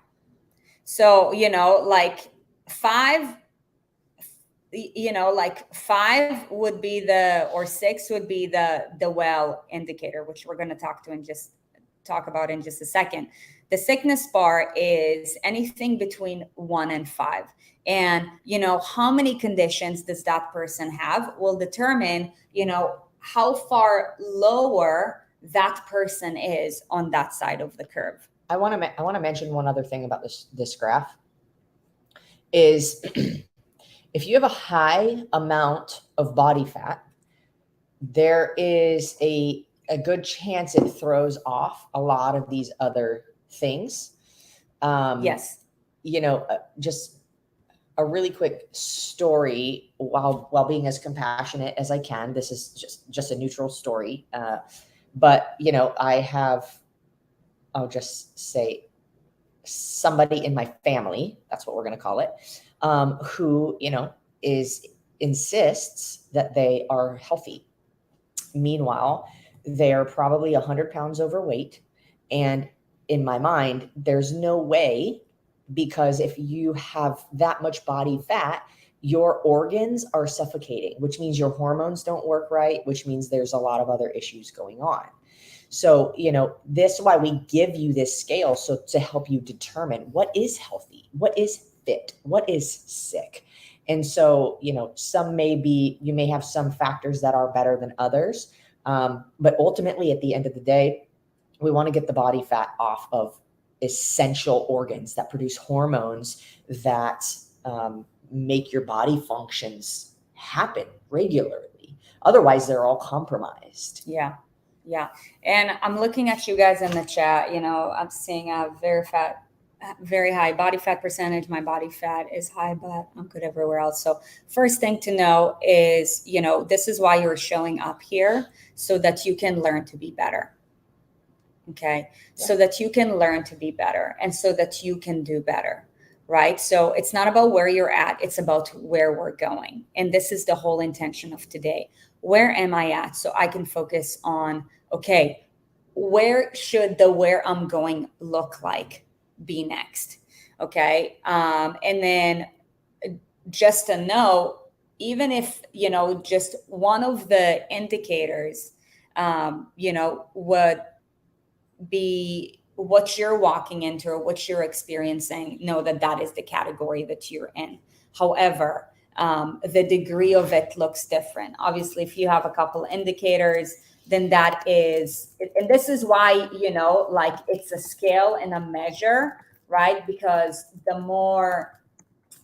So, like 5, like 5 would be or 6 would be the well indicator, which we're going to talk about in just a second. The sickness bar is anything between 1 and 5. And, how many conditions does that person have will determine, how far lower that person is on that side of the curve. I want to mention one other thing about this graph is if you have a high amount of body fat, there is a good chance it throws off a lot of these other things. Yes. Just a really quick story while being as compassionate as I can. This is just a neutral story. But I'll just say somebody in my family, that's what we're going to call it, who, insists that they are healthy. Meanwhile, they're probably 100 pounds overweight. And in my mind, there's no way, because if you have that much body fat, your organs are suffocating, which means your hormones don't work right, which means there's a lot of other issues going on. So, this is why we give you this scale. So to help you determine what is healthy, what is fit, what is sick. And so, you may have some factors that are better than others. But ultimately at the end of the day, we want to get the body fat off of essential organs that produce hormones that make your body functions happen regularly. Otherwise, they're all compromised. Yeah. Yeah. And I'm looking at you guys in the chat, I'm seeing a very high body fat percentage. My body fat is high, but I'm good everywhere else. So first thing to know is, this is why you're showing up here, so that you can learn to be better. Okay. Yeah. So that you can learn to be better and so that you can do better. Right. So it's not about where you're at. It's about where we're going. And this is the whole intention of today. Where am I at? So I can focus on, okay, where I'm going look like be next. Okay. And then just to know, even if, just one of the indicators, would be what you're walking into or what you're experiencing, know that is the category that you're in. However, the degree of it looks different. Obviously, if you have a couple indicators, then that is, and this is why, like it's a scale and a measure, right? Because the more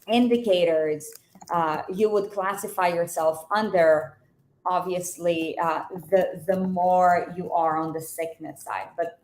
indicators you would classify yourself under, obviously, the more you are on the sickness side. But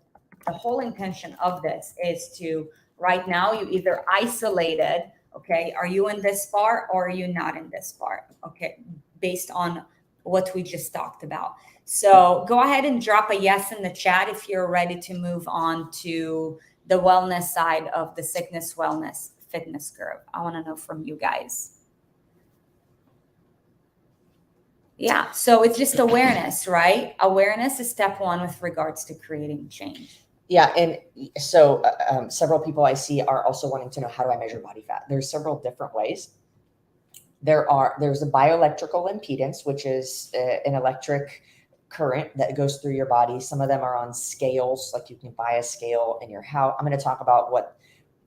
the whole intention of this is to, right now, you either isolated, okay, are you in this part or are you not in this part? Okay, based on what we just talked about. So go ahead and drop a yes in the chat if you're ready to move on to the wellness side of the sickness, wellness, fitness curve. I want to know from you guys. Yeah, so it's just awareness, right? Awareness is step one with regards to creating change. Yeah, and so several people I see are also wanting to know, how do I measure body fat? There's several different ways. There's a bioelectrical impedance, which is an electric current that goes through your body. Some of them are on scales, like you can buy a scale in your house. I'm going to talk about what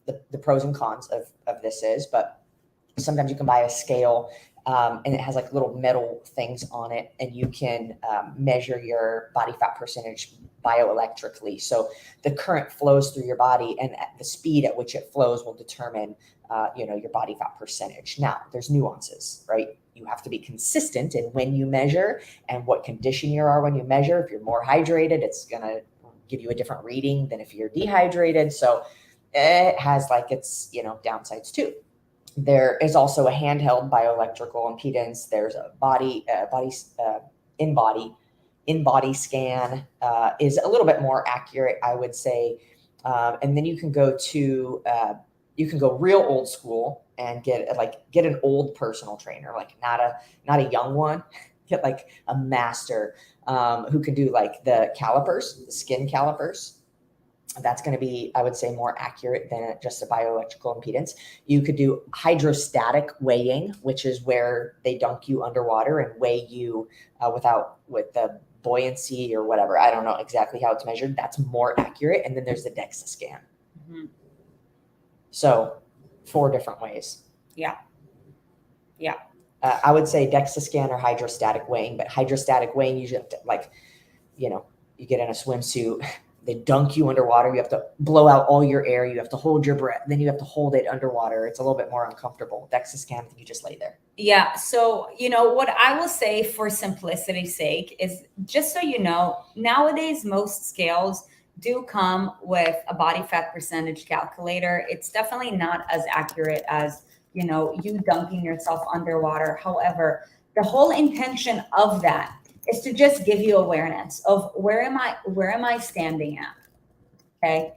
the pros and cons of this is, but sometimes you can buy a scale and it has like little metal things on it, and you can measure your body fat percentage bioelectrically. So the current flows through your body, and at the speed at which it flows will determine your body fat percentage. Now, there's nuances, right? You have to be consistent in when you measure and what condition you are when you measure. If you're more hydrated, it's going to give you a different reading than if you're dehydrated. So it has like its, downsides too. There is also a handheld bioelectrical impedance. There's a in-body scan is a little bit more accurate, I would say. And then you can go real old school and get an old personal trainer, like not a young one. Get like a master who can do like the skin calipers. That's going to be, I would say, more accurate than just a bioelectrical impedance. You could do hydrostatic weighing, which is where they dunk you underwater and weigh you with the buoyancy or whatever. I don't know exactly how it's measured. That's more accurate. And then there's the DEXA scan. Mm-hmm. So 4 different ways. Yeah. I would say DEXA scan or hydrostatic weighing, but hydrostatic weighing, usually have to, you get in a swimsuit, they dunk you underwater. You have to blow out all your air. You have to hold your breath. Then you have to hold it underwater. It's a little bit more uncomfortable. DEXA scan, you just lay there. Yeah. So, what I will say for simplicity's sake is, just so you know, nowadays, most scales do come with a body fat percentage calculator. It's definitely not as accurate as, you dunking yourself underwater. However, the whole intention of that is to just give you awareness of where am I standing at? Okay.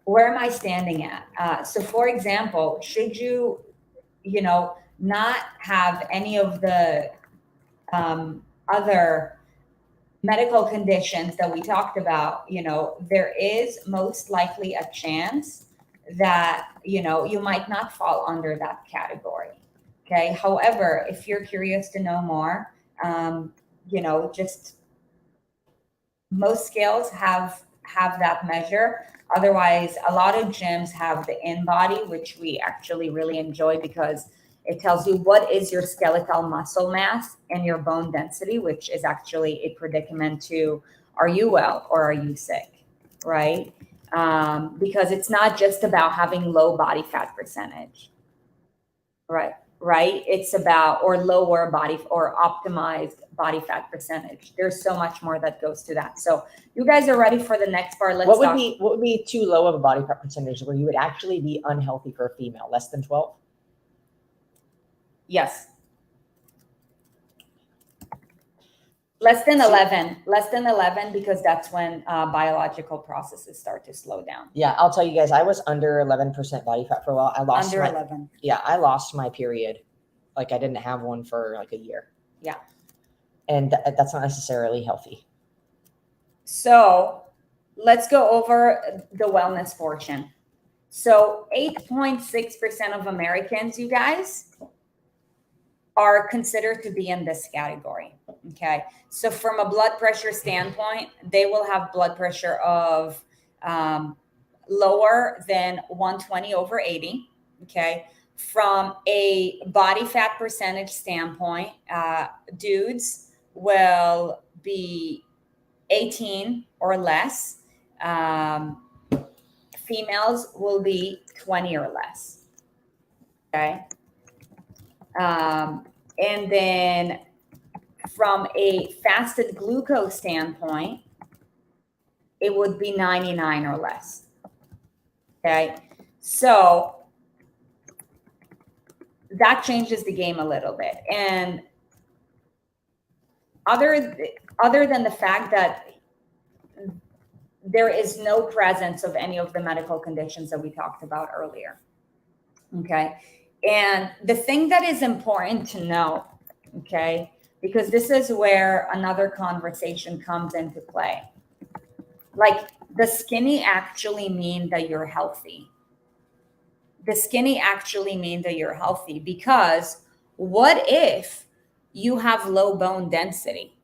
Where am I standing at? So for example, should you, not have any of the other medical conditions that we talked about, there is most likely a chance that, you might not fall under that category. Okay. However, if you're curious to know more, just most scales have that measure. Otherwise, a lot of gyms have the in-body, which we actually really enjoy because it tells you what is your skeletal muscle mass and your bone density, which is actually a predicament to, are you well or are you sick, right? Because it's not just about having low body fat percentage, right? It's about, or lower body or optimized body fat percentage. There's so much more that goes to that. So you guys are ready for the next part. What would be too low of a body fat percentage where you would actually be unhealthy for a female? Less than 12? Yes. Less than 11, because that's when biological processes start to slow down. Yeah, I'll tell you guys, I was under 11% body fat for a while. I lost under 11. Yeah, I lost my period. Like I didn't have one for like a year. Yeah. And that's not necessarily healthy. So let's go over the wellness portion. So 8.6% of Americans, you guys, are considered to be in this category. Okay. So from a blood pressure standpoint, they will have blood pressure of lower than 120/80. Okay. From a body fat percentage standpoint, dudes will be 18 or less. Females will be 20 or less. Okay. And then from a fasted glucose standpoint, it would be 99 or less. Okay. So that changes the game a little bit. And other than the fact that there is no presence of any of the medical conditions that we talked about earlier. Okay. And the thing that is important to know, okay, because this is where another conversation comes into play. Like, does skinny actually mean that you're healthy? Does skinny actually mean that you're healthy? Because what if you have low bone density?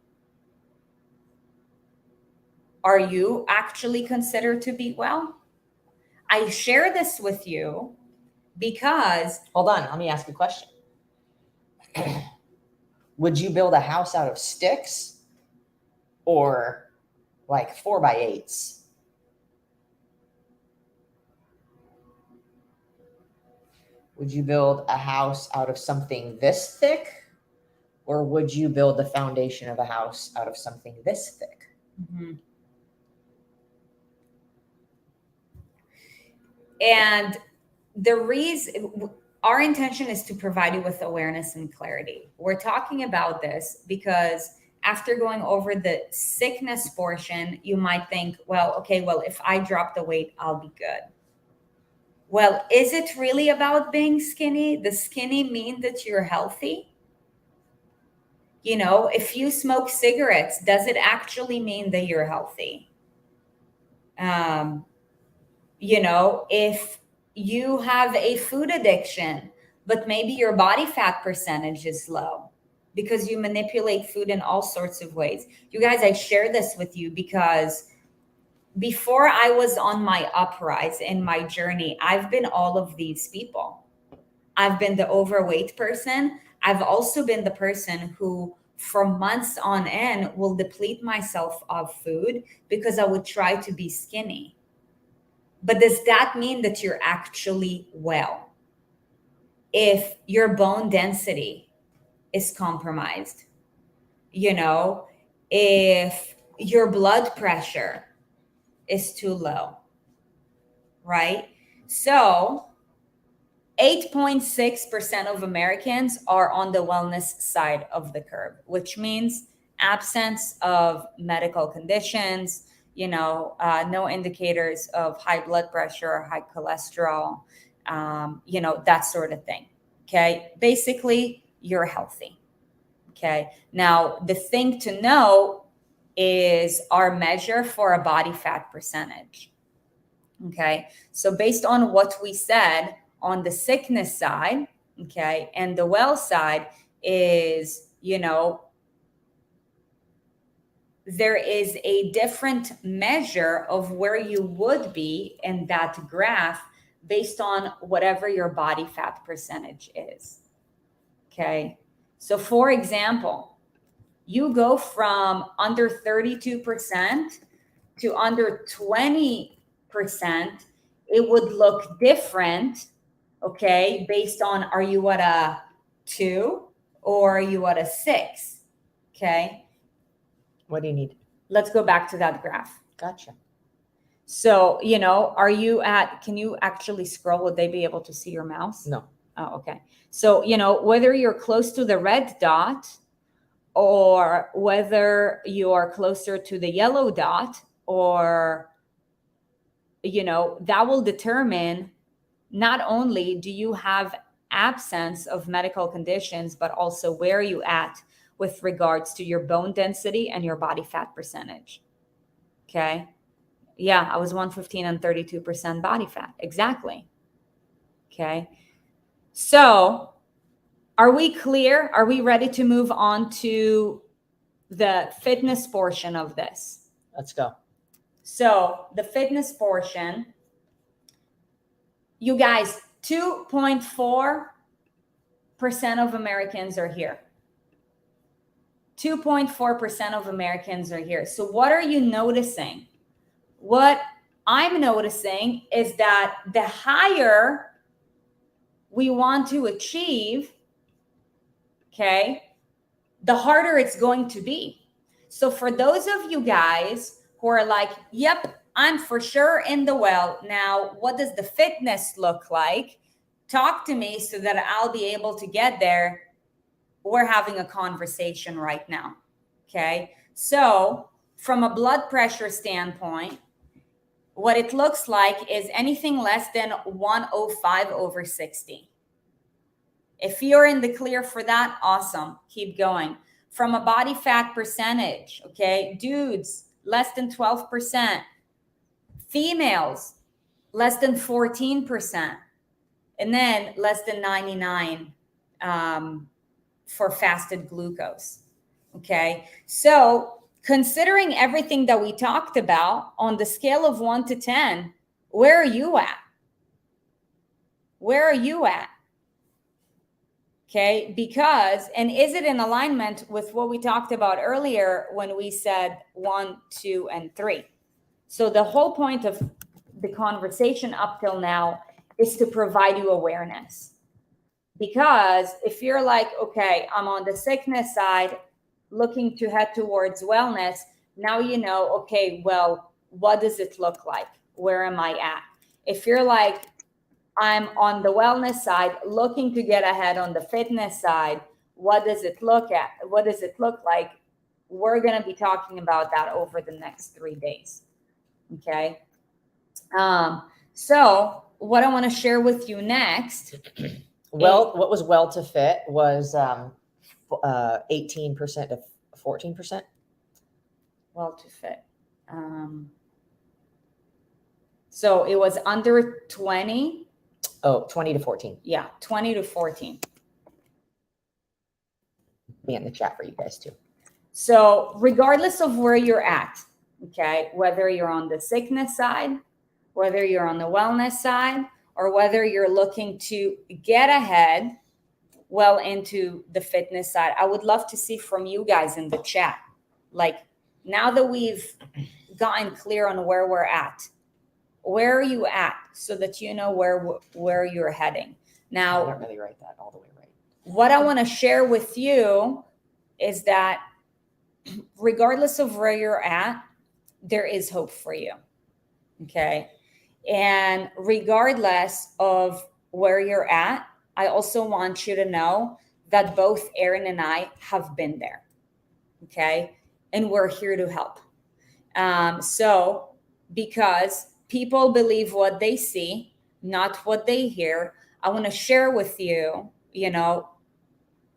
Are you actually considered to be well? I share this with you because... Hold on, let me ask you a question. Would you build a house out of sticks or like 4x8s? Would you build a house out of something this thick, or would you build the foundation of a house out of something this thick? Mm-hmm. And the reason, our intention is to provide you with awareness and clarity. We're talking about this because after going over the sickness portion, you might think, well, okay, well, if I drop the weight, I'll be good. Well, is it really about being skinny? Does skinny mean that you're healthy? You know, if you smoke cigarettes, does it actually mean that you're healthy? You know, if you have a food addiction, but maybe your body fat percentage is low because you manipulate food in all sorts of ways. You guys, I share this with you because before I was on my uprise in my journey, I've been all of these people. I've been the overweight person. I've also been the person who, for months on end, will deplete myself of food because I would try to be skinny. But does that mean that you're actually well? If your bone density is compromised, you know, if your blood pressure is too low, right? So 8.6% of Americans are on the wellness side of the curve, which means absence of medical conditions, you know, no indicators of high blood pressure or high cholesterol, you know, that sort of thing. Okay. Basically, you're healthy. Okay. Now, the thing to know is our measure for a body fat percentage. Okay. So based on what we said on the sickness side, okay, and the well side is, you know, there is a different measure of where you would be in that graph based on whatever your body fat percentage is. Okay. So for example, you go from under 32% to under 20%, it would look different, okay, based on are you at a 2 or are you at a 6, okay? What do you need? Let's go back to that graph. Gotcha. So, you know, are you at, can you actually scroll? Would they be able to see your mouse? No. Oh, okay. So, you know, whether you're close to the red dot or whether you are closer to the yellow dot, or, you know, that will determine not only do you have absence of medical conditions, but also where you at with regards to your bone density and your body fat percentage. Okay. Yeah, I was 115 and 32% body fat. Exactly. Okay. So are we clear? Are we ready to move on to the fitness portion of this? Let's go. So the fitness portion, you guys, 2.4% of Americans are here. 2.4% of Americans are here. So what are you noticing? What I'm noticing is that the higher we want to achieve, okay, the harder it's going to be. So for those of you guys who are like, yep, I'm for sure in the well. Now, what does the fitness look like? Talk to me so that I'll be able to get there. We're having a conversation right now. Okay. So from a blood pressure standpoint, what it looks like is anything less than 105/60. If you're in the clear for that, awesome. Keep going. From a body fat percentage, okay, dudes, less than 12%. Females, less than 14%. And then less than 99 for fasted glucose. Okay. So considering everything that we talked about on the scale of 1 to 10, where are you at? Where are you at? Okay. Because, and is it in alignment with what we talked about earlier when we said 1, 2, and 3? So the whole point of the conversation up till now is to provide you awareness. Because if you're like, okay, I'm on the sickness side, looking to head towards wellness, now you know, okay, well, what does it look like? Where am I at? If you're like, I'm on the wellness side, looking to get ahead on the fitness side, what does it look at? What does it look like? We're going to be talking about that over the next 3 days. Okay. So what I want to share with you next. Well, what was well to fit was 18% to 14%. Well to fit. So it was under 20. Oh, 20 to 14. Yeah, 20 to 14. Be in the chat for you guys too. So regardless of where you're at, okay, whether you're on the sickness side, whether you're on the wellness side, or whether you're looking to get ahead well into the fitness side, I would love to see from you guys in the chat. Like, now that we've gotten clear on where we're at, where are you at, so that you know where you're heading. Now, I don't really write that all the way right. What I want to share with you is that regardless of where you're at, there is hope for you. Okay. And regardless of where you're at, I also want you to know that both Aaron and I have been there. Okay. And we're here to help. So because people believe what they see, not what they hear, I want to share with you,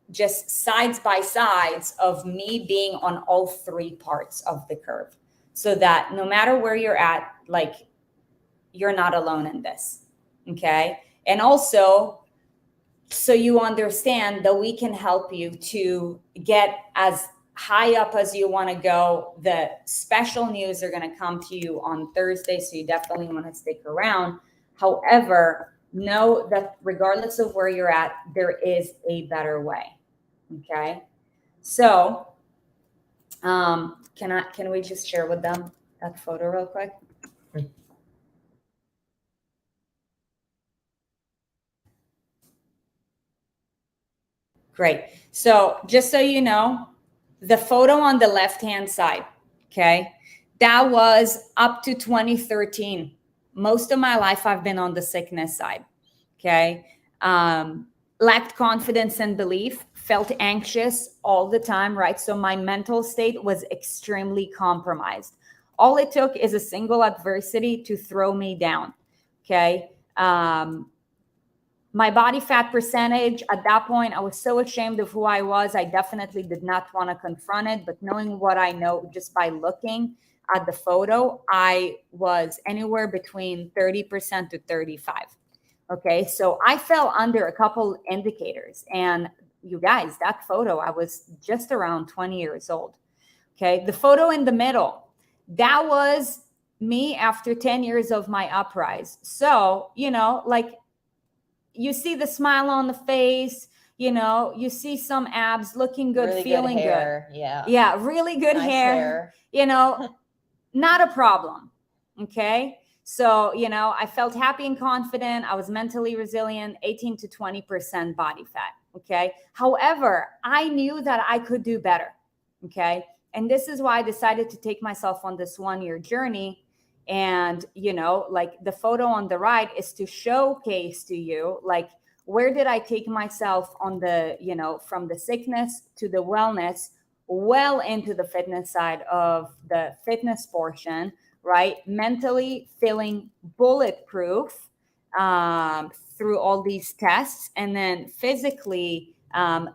just sides by sides of me being on all 3 parts of the curve, so that no matter where you're at, like, you're not alone in this. Okay. And also, so you understand that we can help you to get as high up as you want to go. The special news are going to come to you on Thursday, so you definitely want to stick around. However, know that regardless of where you're at, there is a better way. Okay. So, can we just share with them that photo real quick? Great. So just so you know, the photo on the left-hand side, okay, that was up to 2013. Most of my life, I've been on the sickness side, okay? Lacked confidence and belief, felt anxious all the time, right? So my mental state was extremely compromised. All it took is a single adversity to throw me down, okay? My body fat percentage at that point, I was so ashamed of who I was. I definitely did not want to confront it. But knowing what I know just by looking at the photo, I was anywhere between 30% to 35%. Okay, so I fell under a couple indicators. And you guys, that photo, I was just around 20 years old. Okay, the photo in the middle, that was me after 10 years of my uprise. So, like, you see the smile on the face, you see some abs, looking good, really feeling good. Hair. Yeah. Yeah. Really good nice hair. Not a problem. Okay. So, I felt happy and confident. I was mentally resilient, 18 to 20% body fat. Okay. However, I knew that I could do better. Okay. And this is why I decided to take myself on this 1-year journey. And, like, the photo on the right is to showcase to you, like, where did I take myself on the, from the sickness to the wellness? well into the fitness side of the fitness portion, right? Mentally feeling bulletproof through all these tests, and then physically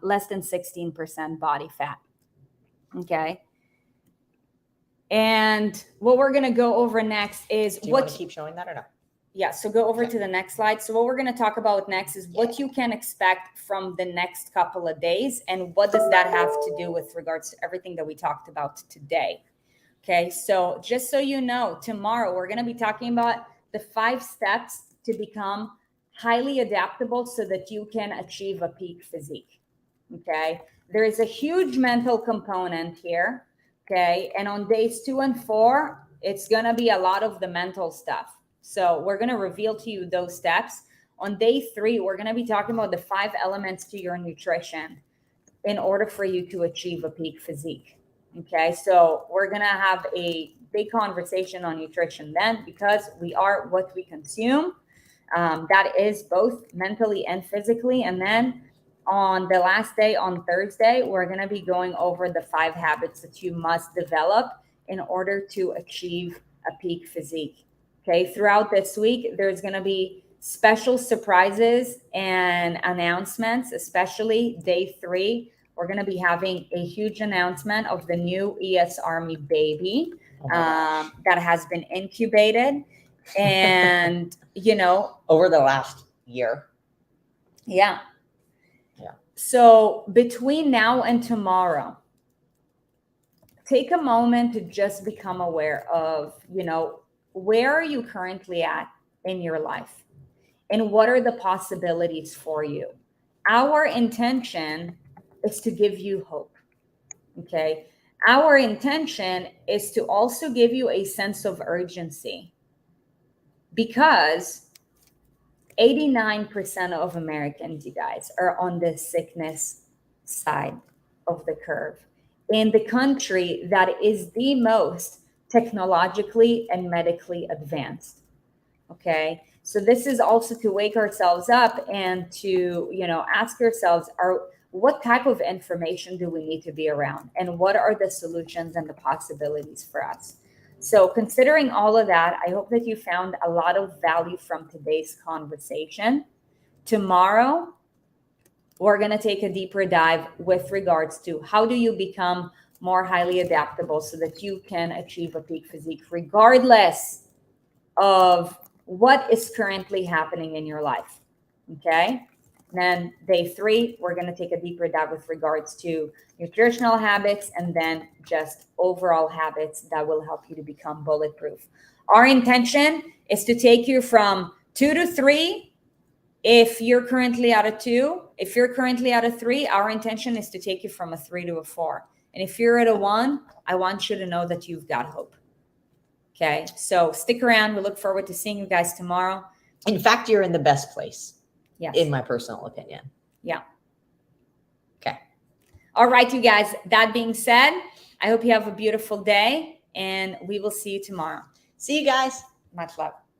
less than 16% body fat. Okay. And what we're going to go over next is Do you want to keep showing that or no? Yeah, so go over Okay. to the next slide. So what we're going to talk about next is what you can expect from the next couple of days, and what does that have to do with regards to everything that we talked about today. Okay, so just so you know, tomorrow we're going to be talking about the 5 steps to become highly adaptable so that you can achieve a peak physique. Okay, there is a huge mental component here. Okay, and on days 2 and 4, it's going to be a lot of the mental stuff. So we're going to reveal to you those steps. On day 3, we're going to be talking about the 5 elements to your nutrition in order for you to achieve a peak physique. Okay, so we're going to have a big conversation on nutrition then, because we are what we consume. That is both mentally and physically. And then on the last day, on Thursday, we're going to be going over the 5 habits that you must develop in order to achieve a peak physique. Okay, throughout this week, there's going to be special surprises and announcements, especially day 3. We're going to be having a huge announcement of the new ES Army baby that has been incubated. And, you know, over the last year. Yeah. Yeah. So between now and tomorrow, take a moment to just become aware of, you know, where are you currently at in your life and what are the possibilities for you? Our intention is to give you hope. Okay. Our intention is to also give you a sense of urgency, because 89% of Americans, you guys, are on the sickness side of the curve in the country that is the most technologically and medically advanced. Okay. So this is also to wake ourselves up and to, you know, ask ourselves, what type of information do we need to be around, and what are the solutions and the possibilities for us? So considering all of that, I hope that you found a lot of value from today's conversation. Tomorrow, we're going to take a deeper dive with regards to how do you become more highly adaptable so that you can achieve a peak physique regardless of what is currently happening in your life. Okay. And then day 3, we're going to take a deeper dive with regards to nutritional habits, and then just overall habits that will help you to become bulletproof. Our intention is to take you from 2 to 3. If you're currently at a 2, if you're currently at a 3, our intention is to take you from a 3 to a 4. And if you're at a 1, I want you to know that you've got hope. Okay. So stick around. We look forward to seeing you guys tomorrow. In fact, you're in the best place. Yes. In my personal opinion. Yeah. Okay. All right, you guys. That being said, I hope you have a beautiful day, and we will see you tomorrow. See you guys. Much love.